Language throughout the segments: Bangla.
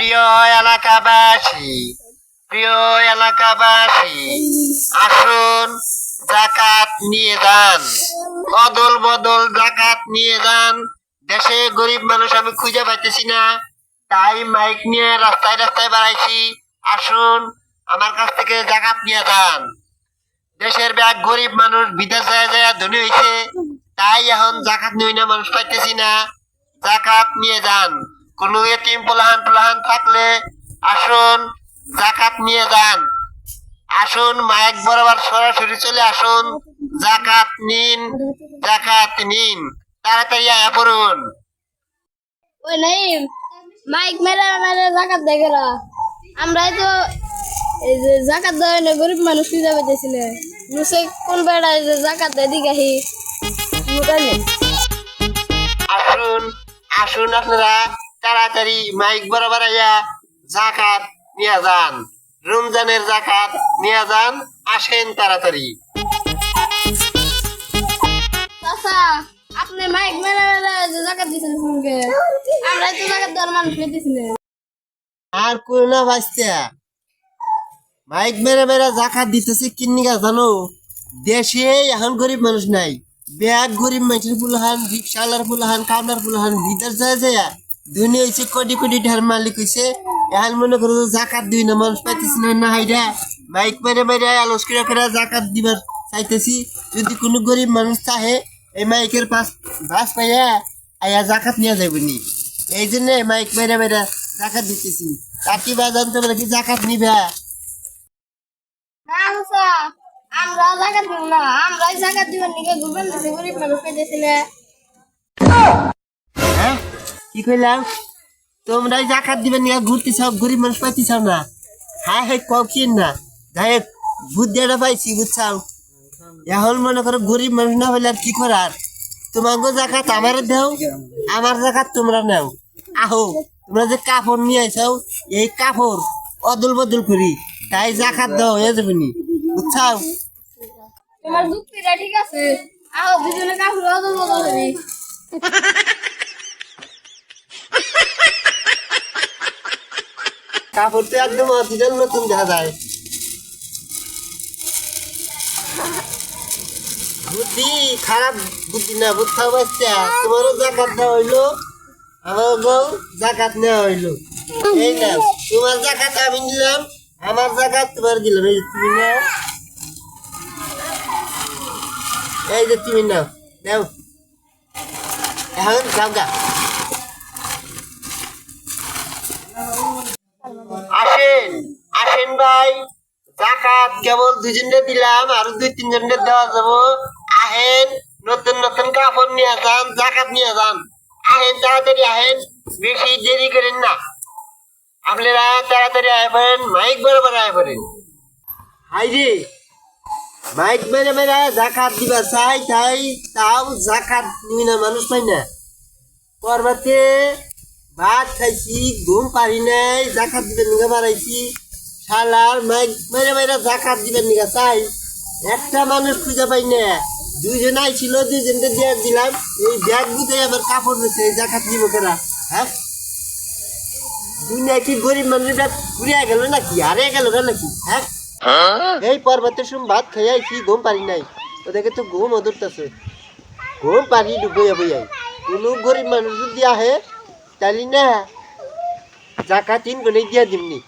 প্রিয় এলাকাবাসী প্রিয় এলাকাবাসী আসুন যাকাত নিয়ে যান, অদল বদল যাকাত নিয়ে যান। দেশে গরিব মানুষ আমি খুঁজে পাইতেছি না, তাই মাইক নিয়ে রাস্তায় রাস্তায় বাড়াইছি। আসুন আমার কাছ থেকে যাকাত নিয়ে যান। দেশের ব্যাগ গরিব মানুষ বিদেশ যায় যায় ধনী হয়েছে, তাই এখন যাকাত নিয়ে না মানুষ পাইতেছি না। যাকাত নিয়ে যান। কোনো এতিম পোলাহান টোলাহান থাকলে আসুন যাকাত নিয়ে যান। আসুন মাইক বরাবর সরাসরি চলে আসুন, যাকাত নিন, যাকাত নিন। তাড়াতাড়ি আয়া পড়ুন। ওই নাই মাইক মেরে মেরে জাকাত দেয় গেলা। আমরাই তো এই যে জাকাত দেয় না, গরিব মানুষ খুঁজে পাইতেছি না। মুসে কোন বেড়ায় যে জাকাত দেয় দিঘাহি আসুন আসুন আপনারা তাড়াতাড়ি মাইক বরাবর আইয়া যাকাত নিয়ে যান, রমজানের যাকাত নিয়ে যান। আসেন তাড়াতাড়ি। চাচা, আপনি মাইক মেরে মেরে যে জাকাত দিচ্ছেন সঙ্গে, আমরাই তো জাকাত দেওয়ার মানুষ পেতেছি না। আর কোন না বাঁচতে মাইক মেরে মেরে জাকাত দিতেছে কিন্নিকা জানো? দেশে এখন গরিব মানুষ নাই, ব্যাগ গরিব মানুষের পুলহান, রিক্সাওয়ালার পুলহান, কামলার পুলহান বিদেশ যায় যায় ধনী হয়েছে, কোটি কোটি ঢার মালিক হয়েছে। এখন মনে করো জাকাত দিই না মানুষ পাইতেছি না, না হাইরা মাইক মেরে মেরে আলোচ করে জাকাত দিবার চাইতেছি। যদি কোনো গরিব মানুষ চাহে এই মাইকের বাস পাইয়া আয়া জাকাত নিয়ে যাবে নি, এই জন্য মাইক মেরে মেরে জাকাত দিতেছি। কাকি বা জানতে পারে কি জাকাত নিবে? না চাচা, আমরা জাকাত দিব না, আমরাই জাকাত দিবার নিকে ঘুরবেন না, গরিব মানুষ পেতেছি না। হ্যাঁ কি কইলাম? তোমরাই জাকাত দিবে নিয়ে ঘুরতে চাও, গরিব মানুষ পাইতে চাও না? হ্যাঁ হ্যাঁ কও কি না, যাই বুদ্ধিটা পাইছি বুঝছাও। এখন মনে করো গরিব মানুষ না হইলে আর কি করার? তোমাকে জাকাত আমার দেও, আমার জাকাত তোমরা নেও। আহো তোমরা যে কাপড় নিয়ে আইসাও, এই কাপড় অদল বদল করি, তাই জাকাত দেওয়া হয়ে যাবে নি, বুঝছাও? তোমার যুক্তিটা ঠিক আছে, আহো দুজনে কাপড় অদল বদল করি। কাপড় তো একদম অরিজিনাল নতুন দেখা যায়। বুদ্ধি খারাপ বুদ্ধি না, বুঝছাও বাচ্চা? তোমারও জাকাত দেওয়া হইলো, আমারও জাকাত নেওয়া হইলো। এই নাও তোমার জাকাত আমি নিলাম, আমার জাকাত তোমার দিলাম। এই যে তুমি নাও, এই যে তুমি নাও, নাও এখন যাও গা। আসেন আসেন ভাই, জাকাত কেবল দুজনে দিলাম, আরো দুই তিনজনকে দেওয়া যাবো। আহেন নতুন নতুন কাপড় নিয়ে যান, জাকাত নিয়ে যান। আহেন তাড়াতাড়ি আহেন, বেশি দেরি করেন না। আপনারা তাড়াতাড়ি আয় পড়েন, মাইক বরাবর আয় পড়েন। হাই রে মাইক মেরে মেরে জাকাত দিবা চাই, তাই তাও জাকাত নিবি না, মানুষ পাই না। পরবাতে ভাত খাইছি, ঘুম পারি নাই, জাকাত দিবেন নিগা বাড়াইছি। শালার মাইক মেরে মেরে জাকাত দিবেন নিগা চাই, একটা মানুষ খুঁজে পাই না। দুইজন আইছিল, দুইজনকে দিয়ে দিলাম। এই ব্যাগ বুঝে আবার কাপড় রয়েছে, জাকাত নিব কেনা? হ্যাঁ দুনিয়া কি গরিব মানুষ ঘুরিয়া গেল নাকি, হারিয়ে গেল নাকি? হ্যাঁ এই পর্বতের সম ভাত খাই আইছি, ঘুম পারি নাই। ওদেরকে তো ঘুম অদরতেছে, ঘুম পারি বইয়া বইয়াই। কোনো গরিব মানুষ যদি আহে তাহলে না জাকাত তিন গুণে দিয়া দিমনি,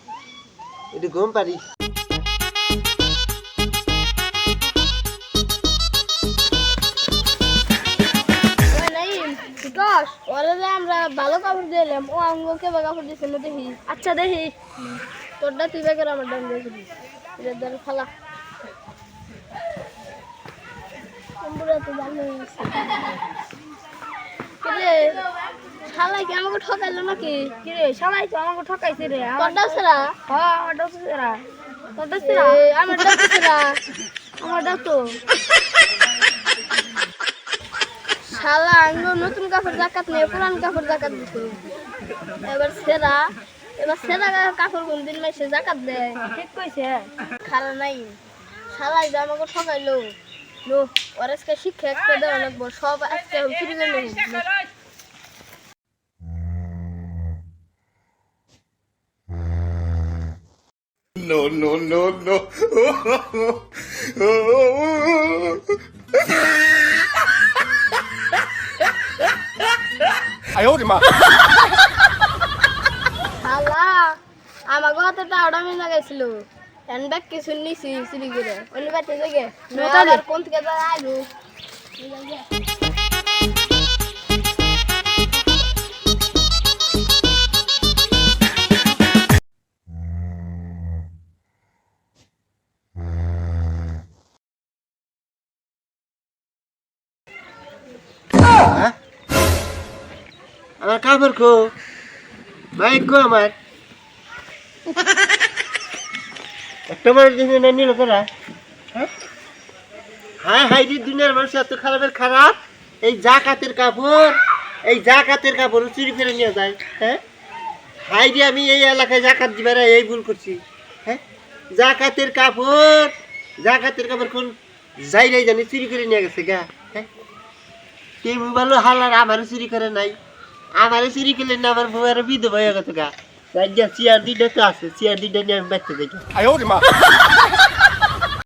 একটু ঘুম পারি। ওই নাই বিকশ, ওরা যে আমরা ভালো কাপড় দিলাম, ও আমাকে কাপড় দিচ্ছে না দেখি। আচ্ছা দেখি, তোরটা তুই বেকার আমার ডান দেখবি, এটার দ্বারা ফালা কুমড়া তো ভালো হয়েছে। কিরে শালাই কি আমাকে ঠকাইলো নাকি? কিরে শালাই তো আমাকে ঠকাইছে রে। তোরটাও সেরা? হ্যাঁ আমারটাও তো সেরা। তোরটা সেরা? আমারটাও তো সেরা। আমারটাও তো শালা আঙ্গ নতুন কাপড় জাকাত নিয়ে পুরান কাপড় জাকাত দিছে। এবার সেরা, এবার সেরা কাপড় কোন দিন মাসে জাকাত দেয়? ঠিক কইছে, খালা নাই। শালাই যে আমাকে ঠকাইলো, লো ওর আজকে শিক্ষা একটা দেওয়া লাগবো, সব আজকে চুরি করে নেব। no, no, no, no. I owed him up. শালা আমাকে হাতে টাওটা মিনা গেছিল হ্যান্ডব্যাগ কিছু নিছি চুরি করে অন্য বাড়িতে থেকে আর কোন থেকে আইলো আমার কাপড় খো বাইক গো আমার একটা মানুষ দেখে না নিল তোরা হায় হায় রে দুনিয়ার মানুষ এত খারাপ এই জাকাতের কাপড় চুরি করে নিয়ে যায় হ্যাঁ হাই রে আমি এই এলাকায় জাকাত দিবার এই ভুল করছি হ্যাঁ জাকাতের কাপড় কোন যাই জানি চুরি করে নিয়ে গেছে গা হ্যাঁ এই মোবাইল হালার আমারও চুরি করে নাই আমারও চুরি করলে না আমার বউয়ের বিধবা হয়ে গেছে গা চেয়ার দুইটা তো আছে চেয়ার দুইটা নিয়ে আমি বাচ্চা দেখি I owed him up.